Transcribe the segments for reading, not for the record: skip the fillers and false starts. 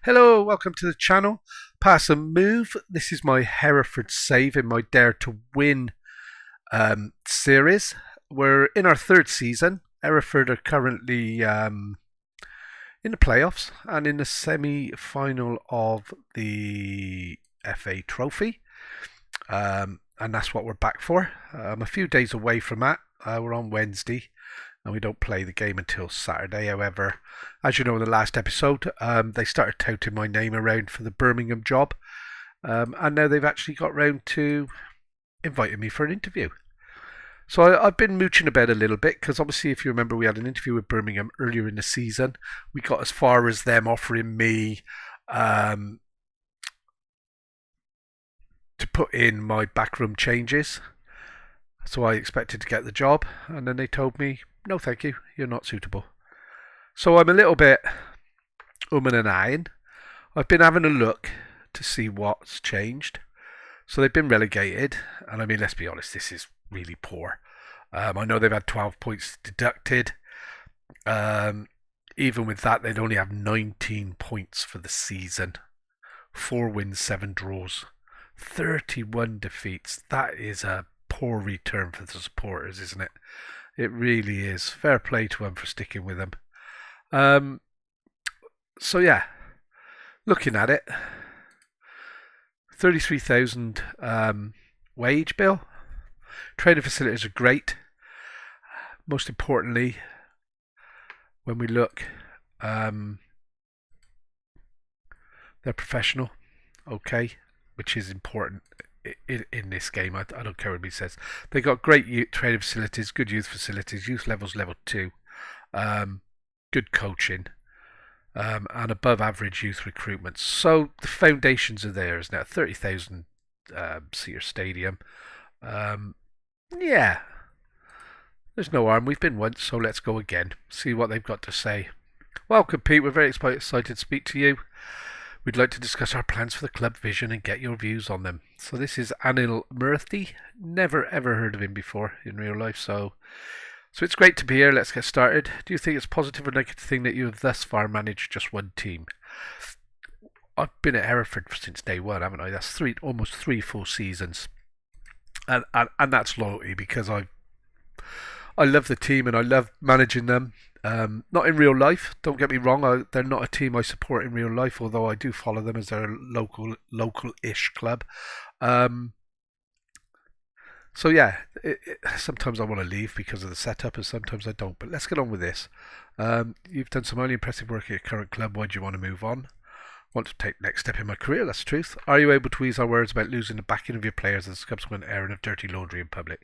Hello, welcome to the channel. Pass and move. This is my Hereford save in my Dare to Win series. We're in our third season. Hereford are currently in the playoffs and in the semi-final of the FA Trophy. And that's what we're back for. I'm a few days away from that. We're on Wednesday and we don't play the game until Saturday. However, as you know in the last episode, they started touting my name around for the Birmingham job, and now they've actually got round to inviting me for an interview. So I've been mooching about a little bit because obviously, if you remember, we had an interview with Birmingham earlier in the season. We got as far as them offering me to put in my backroom changes. So I expected to get the job, and then they told me, no, thank you, you're not suitable. So I'm a little bit and ahhing. I've been having a look to see what's changed. So they've been relegated, and I mean, let's be honest, this is really poor. I know they've had 12 points deducted. Even with that, they'd only have 19 points for the season. 4 wins, 7 draws, 31 defeats. That is a poor return for the supporters, isn't it? It really is. Fair play to them for sticking with them. So yeah, looking at it, 33,000 wage bill. Training facilities are great. Most importantly, when we look, they're professional, okay, which is important in this game. I don't care what anybody says. They got great training facilities, good youth facilities, youth levels level 2, good coaching, and above average youth recruitment. So the foundations are there, isn't it? 30,000 seater stadium. Yeah, there's no harm. We've been once, so let's go again. See what they've got to say. Welcome, Pete. We're very excited to speak to you. We'd like to discuss our plans for the club vision and get your views on them. So this is Anil Murthy. Never ever heard of him before in real life, so it's great to be here. Let's get started. Do you think it's a positive or negative thing that you have thus far managed just one team? I've been at Hereford since day one, haven't I? That's almost three full seasons, and that's loyalty because I love the team and I love managing them. Not in real life, don't get me wrong. They're not a team I support in real life, although I do follow them as their local-ish club. So yeah, sometimes I want to leave because of the setup, and sometimes I don't. But let's get on with this. You've done some only impressive work at your current club. Why do you want to move on? Want to take the next step in my career, that's the truth. Are you able to ease our words about losing the backing of your players and subsequent airing of dirty laundry in public?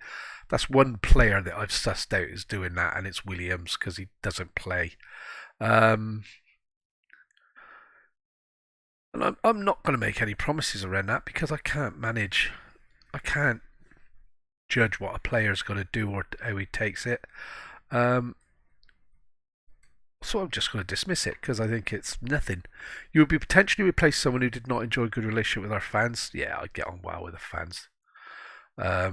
That's one player that I've sussed out is doing that, and it's Williams because he doesn't play. And I'm not going to make any promises around that because I can't judge what a player's going to do or how he takes it. So I'm just going to dismiss it because I think it's nothing. You would be potentially replace someone who did not enjoy a good relationship with our fans. Yeah, I get on well with the fans. I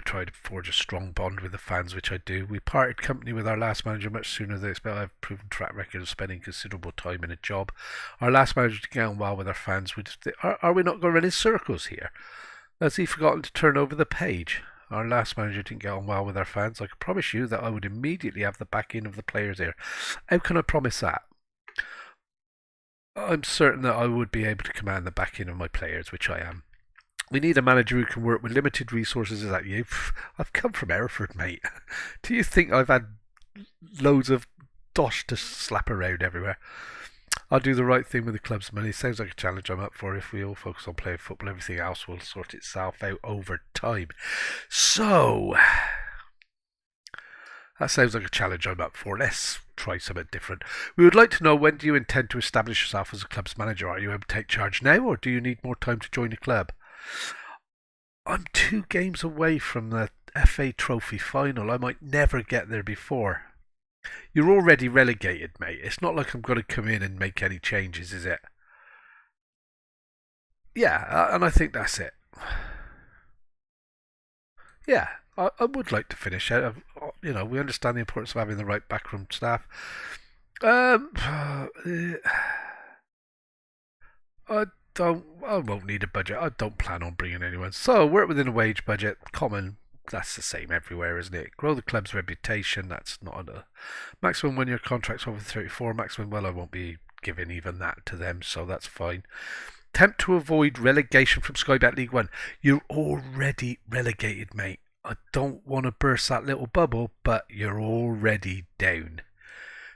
tried to forge a strong bond with the fans, which I do. We parted company with our last manager much sooner than expected. I have a proven track record of spending considerable time in a job. Our last manager did get on well with our fans. Are we not going to run in circles here? Has he forgotten to turn over the page? Our last manager didn't get on well with our fans. I can promise you that I would immediately have the backing of the players here. How can I promise that? I'm certain that I would be able to command the backing of my players, which I am. We need a manager who can work with limited resources. Is that you? I've come from Hereford, mate. Do you think I've had loads of dosh to slap around everywhere? I'll do the right thing with the club's money. Sounds like a challenge I'm up for. If we all focus on playing football, everything else will sort itself out over time. So, that sounds like a challenge I'm up for. Let's try something different. We would like to know, when do you intend to establish yourself as a club's manager? Are you able to take charge now, or do you need more time to join the club? I'm 2 games away from the FA Trophy final. I might never get there before. You're already relegated, mate. It's not like I'm going to come in and make any changes, is it? Yeah, and I think that's it. Yeah, I would like to finish out. We understand the importance of having the right backroom staff. Um, I I won't need a budget. I don't plan on bringing anyone. So work within a wage budget. Common. That's the same everywhere, isn't it? Grow the club's reputation. That's not a maximum 1 year contracts over 34. Maximum. Well, I won't be giving even that to them, so that's fine. Attempt to avoid relegation from Sky Bet League One. You're already relegated, mate. I don't want to burst that little bubble, but you're already down.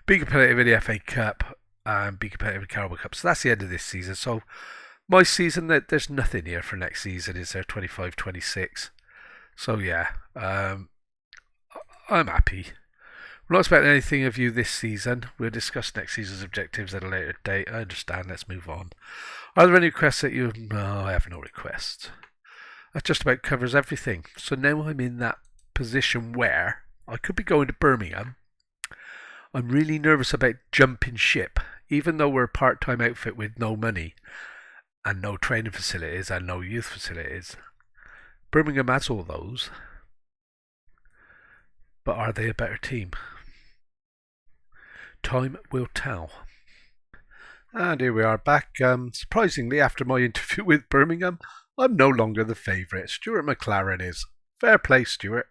Be competitive in the FA Cup and be competitive in Carabao Cup. So that's the end of this season. So my season, there's nothing here for next season, is there? 25-26. So yeah, I'm happy. We're not expecting anything of you this season. We'll discuss next season's objectives at a later date. I understand. Let's move on. Are there any requests that you... No, I have no requests. That just about covers everything. So now I'm in that position where I could be going to Birmingham. I'm really nervous about jumping ship, even though we're a part-time outfit with no money and no training facilities and no youth facilities. Birmingham has all those, but are they a better team? Time will tell. And here we are back. Surprisingly, after my interview with Birmingham, I'm no longer the favourite. Stuart McLaren is. Fair play, Stuart.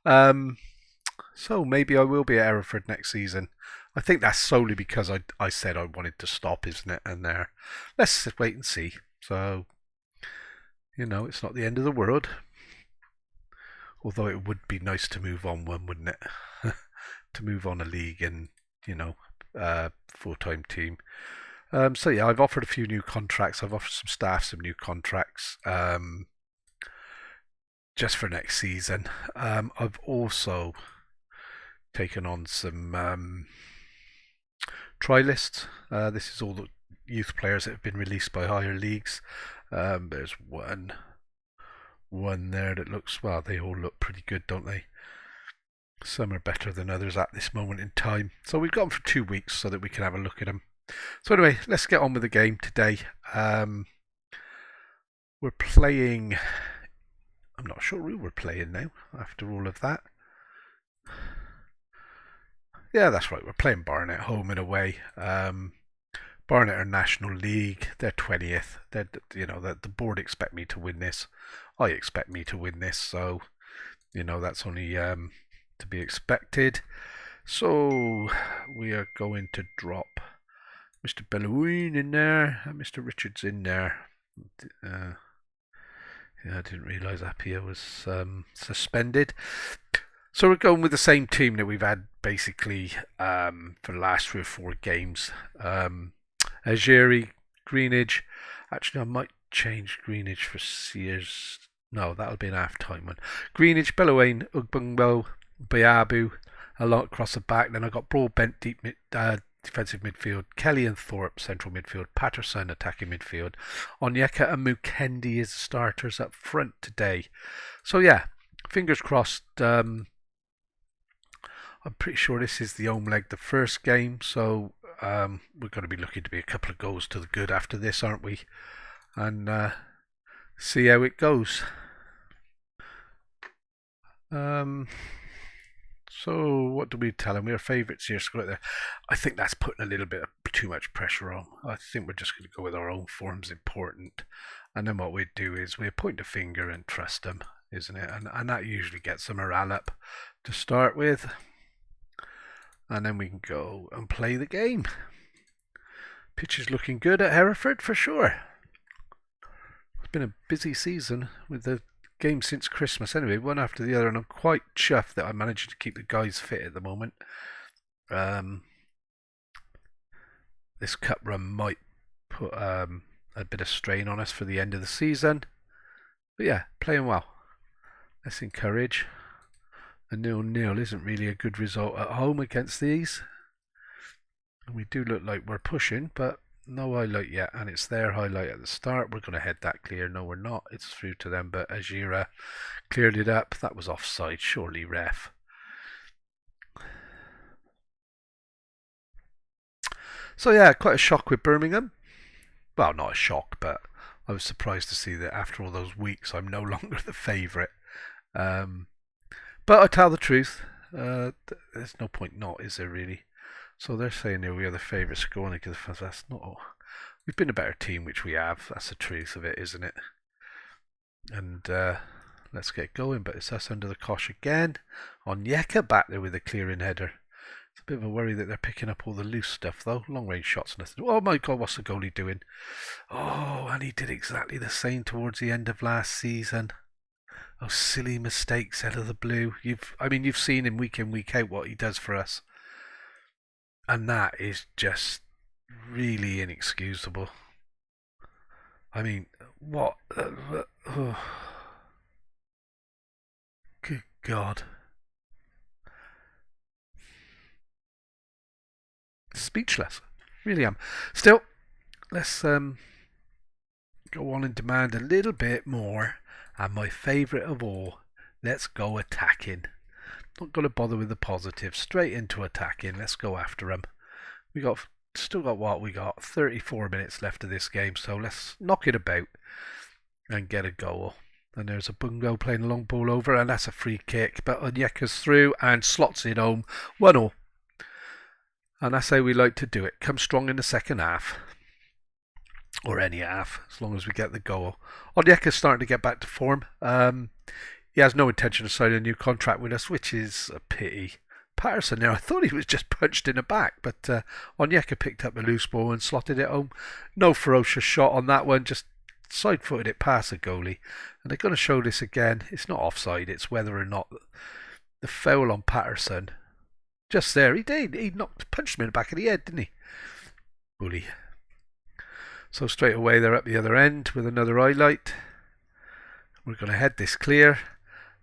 So maybe I will be at Hereford next season. I think that's solely because I said I wanted to stop, isn't it? And let's just wait and see. So, it's not the end of the world. Although it would be nice to move on one, wouldn't it? To move on a league and, full-time team. So yeah, I've offered a few new contracts. I've offered some staff some new contracts just for next season. I've also taken on some try lists. This is all the youth players that have been released by higher leagues. There's one there that looks, well, they all look pretty good, don't they? Some are better than others at this moment in time. So we've got them for 2 weeks so that we can have a look at them. So anyway, let's get on with the game today. We're playing... I'm not sure who we're playing now after all of that. Yeah, that's right. We're playing Barnet home and away. Barnet are National League. They're 20th. The board expect me to win this. I expect me to win this. So, that's only to be expected. So we are going to drop Mr. Bellowine in there and Mr. Richards in there. I didn't realise Appiah was suspended. So we're going with the same team that we've had basically for the last 3 or 4 games. Algeri, Greenidge. Actually, I might change Greenidge for Sears. No, that'll be an half-time one. Greenidge, Bellowine, Ugbungbo, Bayabu, a lot across the back. Then I got Broadbent, deep defensive midfield, Kelly and Thorpe central midfield, Patterson attacking midfield, Onyeka and Mukendi as starters up front today. So yeah, fingers crossed. I'm pretty sure this is the home leg, the first game, so we're going to be looking to be a couple of goals to the good after this, aren't we? And see how it goes. So what do we tell him? We're favourites here. I think that's putting a little bit of too much pressure on. I think we're just going to go with our own form's important. And then what we do is we point a finger and trust them, isn't it? And that usually gets the morale up to start with. And then we can go and play the game. Pitch is looking good at Hereford for sure. It's been a busy season with the game since Christmas anyway, one after the other, and I'm quite chuffed that I managed to keep the guys fit at the moment. This cup run might put a bit of strain on us for the end of the season, but yeah, playing well. Let's encourage. A 0-0 isn't really a good result at home against these. And we do look like we're pushing, but no highlight yet, and it's their highlight at the start. We're going to head that clear. No, we're not. It's through to them, but Ajira cleared it up. That was offside, surely, ref. So yeah, quite a shock with Birmingham. Well, not a shock, but I was surprised to see that after all those weeks, I'm no longer the favourite. But I tell the truth, there's no point not, is there really? So they're saying here we are the favourites going because that's not We've been a better team, which we have. That's the truth of it, isn't it? And let's get going. But it's us under the cosh again. Onyeka back there with a clearing header. It's a bit of a worry that they're picking up all the loose stuff, though. Long range shots, nothing. Oh my God, what's the goalie doing? Oh, and he did exactly the same towards the end of last season. Oh, silly mistakes out of the blue. You've seen him week in, week out what he does for us, and that is just really inexcusable. I mean, what? Oh, good God! Speechless. Really am. Still, let's go on and demand a little bit more. And my favourite of all, let's go attacking. Not going to bother with the positives. Straight into attacking. Let's go after them. Still got what we got. 34 minutes left of this game, so let's knock it about and get a goal. And there's a Bungo playing a long ball over, and that's a free kick. But Onyeka's through and slots it home. 1-0. And that's how we like to do it. Come strong in the second half. Or any half, as long as we get the goal. Onyeka's starting to get back to form. He has no intention of signing a new contract with us, which is a pity. Patterson there, I thought he was just punched in the back, but Onyeka picked up the loose ball and slotted it home. No ferocious shot on that one, just side-footed it past the goalie. And they're going to show this again. It's not offside, it's whether or not the foul on Patterson. Just there, he did. He punched him in the back of the head, didn't he? Bully. So straight away they're up the other end with another highlight. We're going to head this clear,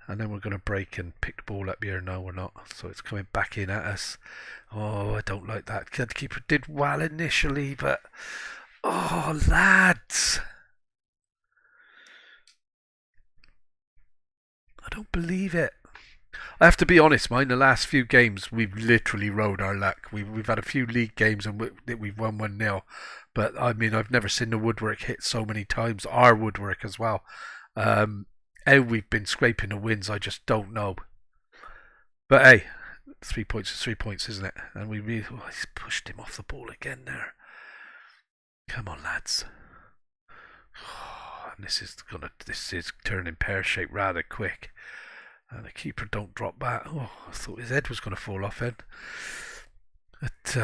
and then we're going to break and pick the ball up here. No, we're not. So it's coming back in at us. Oh, I don't like that. The keeper did well initially, but oh, lads, I don't believe it. I have to be honest, mine. The last few games, we've literally rode our luck. We've had a few league games and we've won 1-0. But I mean, I've never seen the woodwork hit so many times. Our woodwork as well. How we've been scraping the wins, I just don't know. But hey, 3 points is 3 points, isn't it? And he's pushed him off the ball again there. Come on, lads. Oh, and this is turning pear-shaped rather quick. And the keeper don't drop back. Oh, I thought his head was going to fall off then. But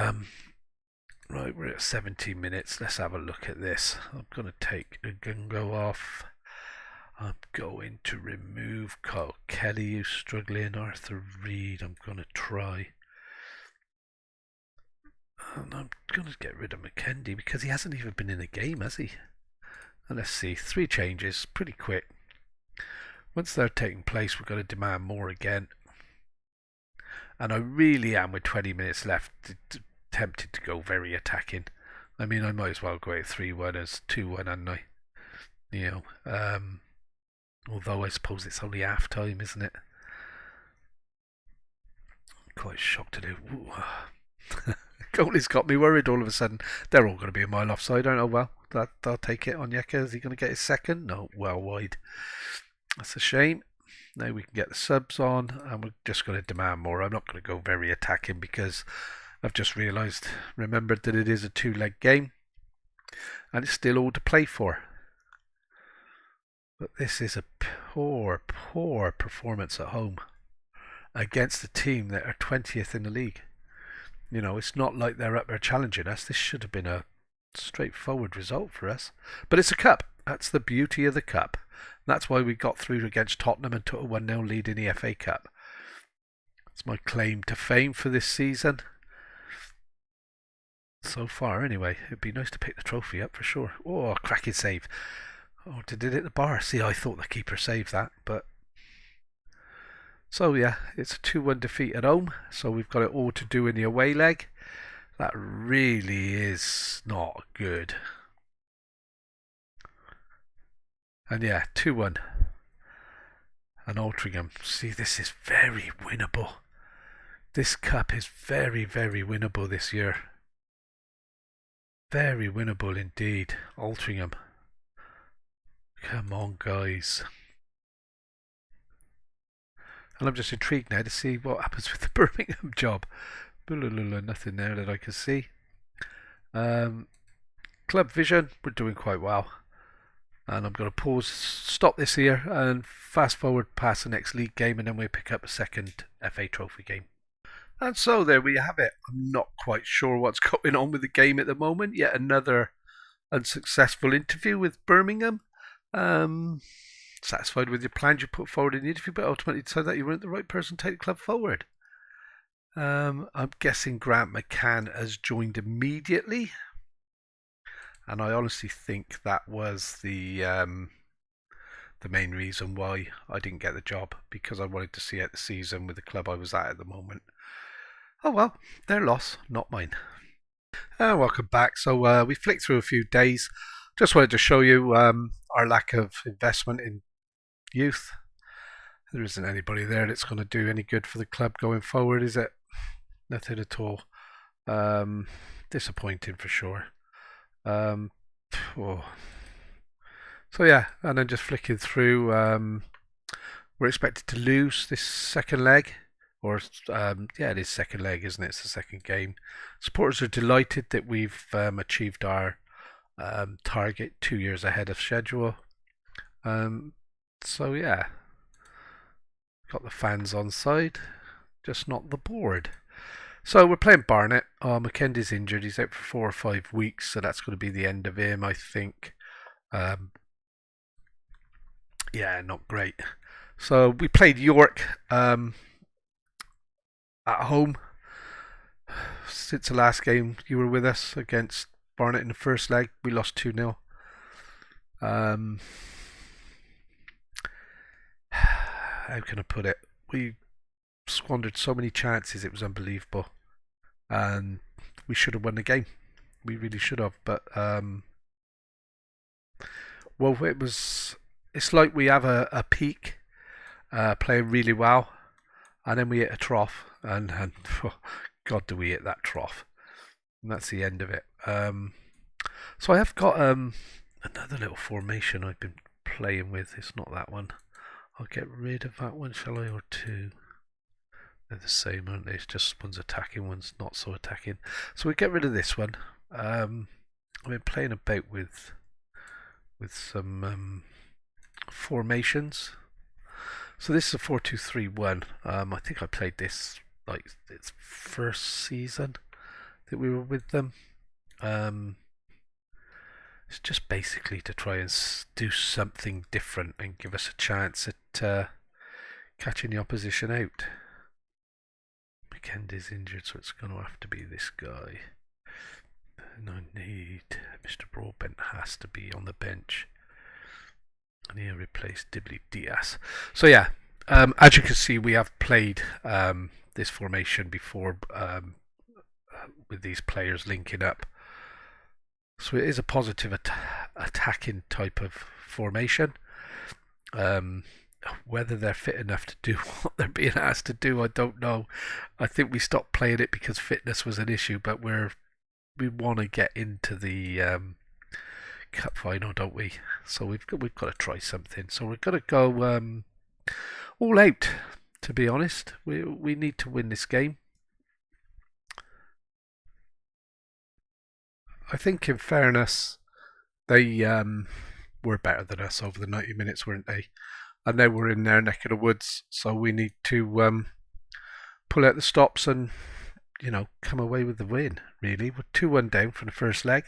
right, we're at 17 minutes. Let's have a look at this. I'm going to take a Gungo off. I'm going to remove Kyle Kelly, who's struggling. Arthur Reed, I'm going to try. And I'm going to get rid of McKendy because he hasn't even been in the game, has he? And let's see, 3 changes, pretty quick. Once they're taking place, we're going to demand more again. And I really am, with 20 minutes left, tempted to go very attacking. I mean, I might as well go out 3-1 as 2-1, hadn't I? You know, although I suppose it's only half time, isn't it? I'm quite shocked at it. Goalie's got me worried all of a sudden. They're all going to be a mile offside, aren't they? Well, they'll take it. Onyeka, is he going to get his second? No, well wide. That's a shame. Now we can get the subs on, and we're just going to demand more. I'm not going to go very attacking because I've just remembered that it is a 2-leg game, and it's still all to play for. But this is a poor, poor performance at home against a team that are 20th in the league. You know, it's not like they're up there challenging us. This should have been a straightforward result for us. But it's a cup. That's the beauty of the cup. That's why we got through against Tottenham and took a 1-0 lead in the FA Cup. It's my claim to fame for this season. So far, anyway. It'd be nice to pick the trophy up for sure. Oh, cracking save. Oh, did it hit the bar? See, I thought the keeper saved that, but... So, yeah, it's a 2-1 defeat at home. So we've got it all to do in the away leg. That really is not good. And yeah, 2-1. And Altrincham. See, this is very winnable. This cup is very, very winnable this year. Very winnable indeed. Altrincham. Come on, guys. And I'm just intrigued now to see what happens with the Birmingham job. Nothing there that I can see. Club Vision, we're doing quite well. And I'm going to stop this here and fast forward past the next league game, and then we'll pick up a second FA Trophy game. And so there we have it. I'm not quite sure what's going on with the game at the moment. Yet another unsuccessful interview with Birmingham. Satisfied with your plans you put forward in the interview, but ultimately decided that you weren't the right person to take the club forward. I'm guessing Grant McCann has joined immediately, and I honestly think that was the main reason why I didn't get the job, because I wanted to see out the season with the club I was at the moment. Oh well, their loss, not mine. Welcome back. So we flicked through a few days. Just wanted to show you our lack of investment in youth. There isn't anybody there that's going to do any good for the club going forward, is it? Nothing at all. Disappointing for sure. Oh. So yeah, and then just flicking through, we're expected to lose this second leg. Or it is second leg, isn't it? It's the second game. Supporters are delighted that we've achieved our target 2 years ahead of schedule. So yeah, got the fans on side, just not the board. So we're playing Barnet. McKendy's injured. He's out for 4 or 5 weeks, so that's going to be the end of him, I think. Yeah, not great. So we played York at home. Since the last game you were with us against Barnet in the first leg, we lost 2-0. How can I put it? We squandered so many chances, it was unbelievable. And we should have won the game. We really should have. But, well, it's like we have a peak, playing really well, and then we hit a trough, and oh, God, do we hit that trough. And that's the end of it. So I have got another little formation I've been playing with. It's not that one. I'll get rid of that one, shall I, or two? They're the same, aren't they? It's just one's attacking, one's not so attacking. So we get rid of this one. I've been playing about with some formations. So this is a 4-2-3-1. I think I played this like its first season that we were with them. It's just basically to try and do something different and give us a chance at catching the opposition out. McKendy's injured, so it's going to have to be this guy. And I need Mr. Broadbent has to be on the bench. And he'll replace Dibley Diaz. So yeah, as you can see, we have played this formation before with these players linking up. So it is a positive attacking type of formation. Whether they're fit enough to do what they're being asked to do, I don't know. I think we stopped playing it because fitness was an issue, but we want to get into the cup final, don't we? So we've got to try something. So we're going to go all out. To be honest, we need to win this game. I think, in fairness, they were better than us over the 90 minutes, weren't they? And now we're in their neck of the woods, so we need to pull out the stops and, come away with the win, really. We're 2-1 down from the first leg.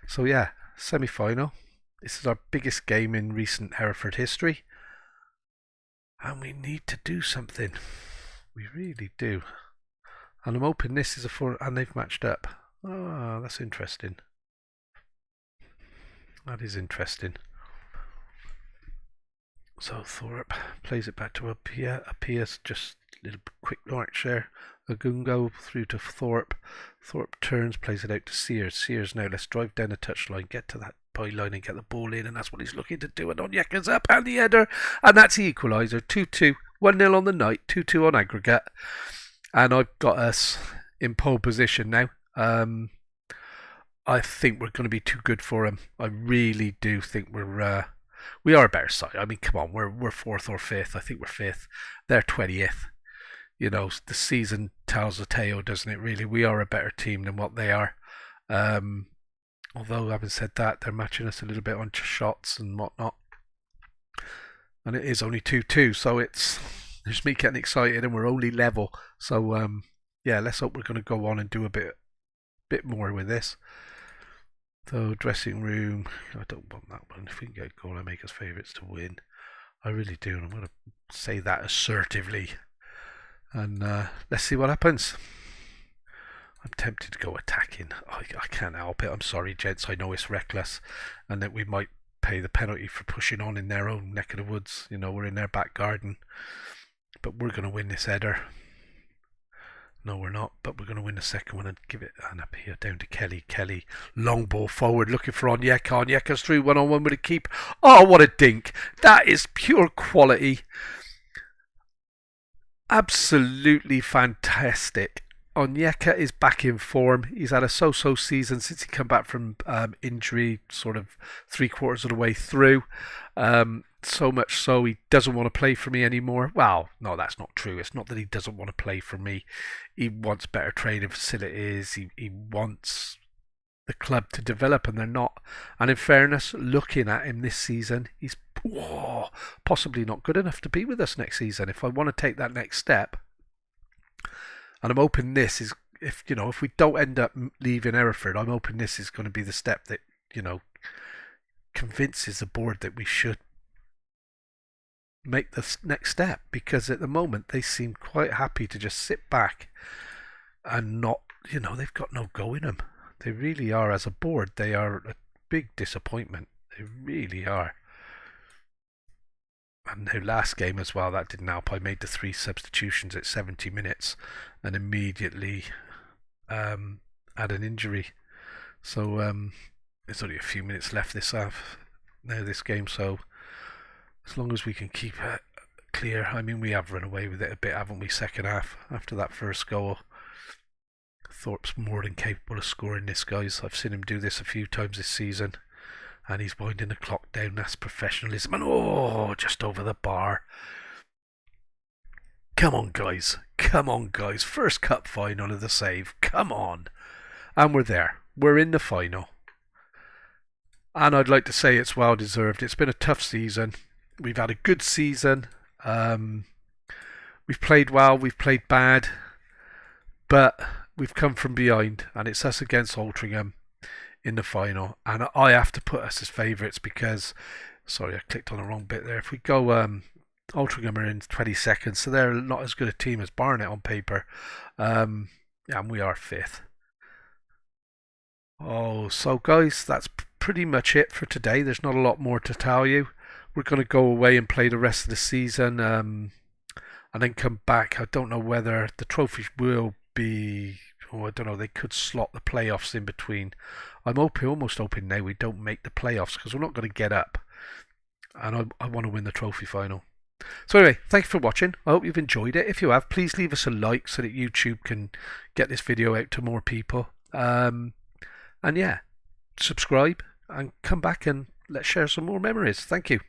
So yeah, semi-final. This is our biggest game in recent Hereford history. And we need to do something. We really do. And I'm hoping this is and they've matched up. Ah, that's interesting. That is interesting. So Thorpe plays it back to Apia. Apia's just a little quick arch there. Agungo through to Thorpe. Thorpe turns, plays it out to Sears. Sears now, let's drive down the touchline, get to that byline and get the ball in, and that's what he's looking to do. And Onyeka's up, and the header, and that's the equaliser. 2-2, 1-0 on the night, 2-2 on aggregate. And I've got us in pole position now. I think we're going to be too good for him. I really do think we are a better side. I mean, come on, we're fourth or fifth. I think we're fifth. They're 20th. The season tells the tale, doesn't it? Really, we are a better team than what they are. Although, having said that, they're matching us a little bit on shots and whatnot. And it is only 2-2, so it's just me getting excited, and we're only level. So, yeah, let's hope we're going to go on and do a bit more with this. So, dressing room, I don't want that one. If we can get a goal, I make us favourites to win. I really do, and I'm going to say that assertively. And let's see what happens. I'm tempted to go attacking. I can't help it. I'm sorry, gents. I know it's reckless, and that we might pay the penalty for pushing on in their own neck of the woods. You know, we're in their back garden, but we're going to win this header. No, we're not, but we're going to win the second one and give it up here down to Kelly. Kelly, long ball forward, looking for Onyeka. Onyeka's through 1-on-1 with a keep. Oh, what a dink! That is pure quality. Absolutely fantastic. Onyeka is back in form. He's had a so-so season since he come back from injury, sort of 3/4 of the way through. So much so he doesn't want to play for me anymore. Well, no, that's not true. It's not that he doesn't want to play for me. He wants better training facilities. He wants the club to develop, and they're not. And in fairness, looking at him this season, he's possibly not good enough to be with us next season. If I want to take that next step, and I'm hoping this is, if we don't end up leaving Hereford, I'm hoping this is going to be the step that convinces the board that we should make the next step, because at the moment they seem quite happy to just sit back and not, they've got no go in them. They really are, as a board, they are a big disappointment. They really are. And the last game as well, that didn't help. I made the 3 substitutions at 70 minutes and immediately had an injury. So there's only a few minutes left this game, so as long as we can keep it clear. I mean, we have run away with it a bit, haven't we, second half, after that first goal. Thorpe's more than capable of scoring this, guys. I've seen him do this a few times this season. And he's winding the clock down. That's professionalism. And just over the bar. Come on, guys. Come on, guys. First cup final of the save. Come on. And we're there. We're in the final. And I'd like to say it's well deserved. It's been a tough season. We've had a good season. We've played well. We've played bad. But we've come from behind. And it's us against Altrincham in the final, and I have to put us as favourites because, sorry, I clicked on the wrong bit there. If we go, Altrincham are in 22nd, so they're not as good a team as Barnet on paper, and we are 5th. So guys, that's pretty much it for today. There's not a lot more to tell you. We're going to go away and play the rest of the season, and then come back. I don't know whether the trophies will be, I don't know, they could slot the playoffs in between. I'm almost hoping now we don't make the playoffs, because we're not going to get up, and I want to win the trophy final. So anyway, thank you for watching. I hope you've enjoyed it. If you have, please leave us a like so that YouTube can get this video out to more people. And yeah, subscribe and come back and let's share some more memories. Thank you.